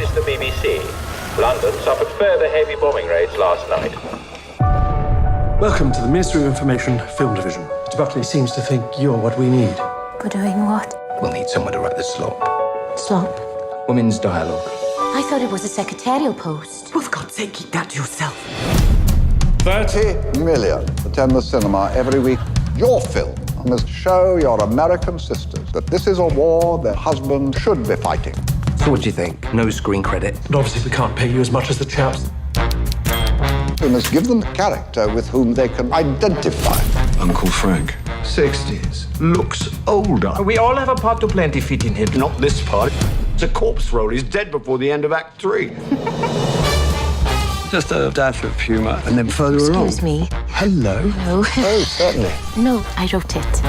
released the BBC. London suffered further heavy bombing raids last night. Welcome to the Ministry of Information Film Division. Mr. Buckley seems to think you're what we need. For doing what? We'll need someone to write the slop. Slop? Women's dialogue. I thought it was a secretarial post. Well, for God's sake, keep that to yourself. 30 million attend the cinema every week. Your film must show your American sisters that this is a war their husbands should be fighting. So what do you think? No screen credit? And obviously we can't pay you as much as the chaps. We must give them a character with whom they can identify. Uncle Frank, 60s, looks older. We all have a part to play in defeating him. Not this part. It's a corpse roll. He's dead before the end of Act 3. Just a dash of humour, and then further along. Excuse me. Hello. No. Oh, certainly. No, I wrote it.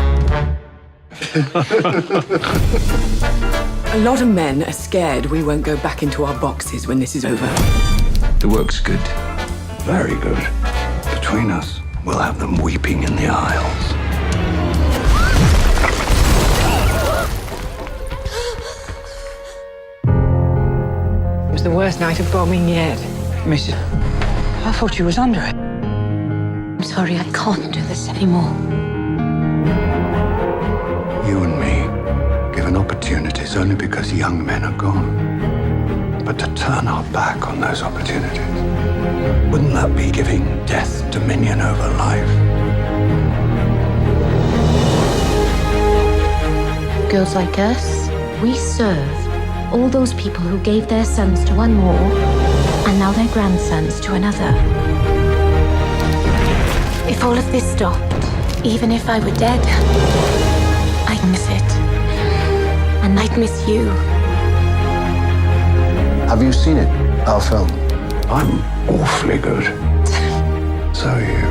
A lot of men are scared we won't go back into our boxes when this is over. The work's good. Very good. Between us, we'll have them weeping in the aisles. It was the worst night of bombing yet. Miss, I thought you was under it. I'm sorry, I can't do this anymore. You and me, given opportunities only because young men are gone. But to turn our back on those opportunities, wouldn't that be giving death dominion over life? Girls like us, we serve all those people who gave their sons to one war and now their grandsons to another. If all of this stopped, even if I were dead, I'd miss it. And I'd miss you. Have you seen it, our film? I'm awfully good. So are you.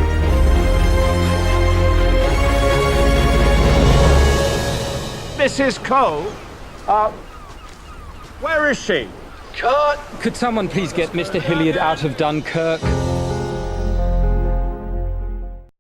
Mrs. Cole? Where is she? Could someone please get Mr. Hilliard out of Dunkirk?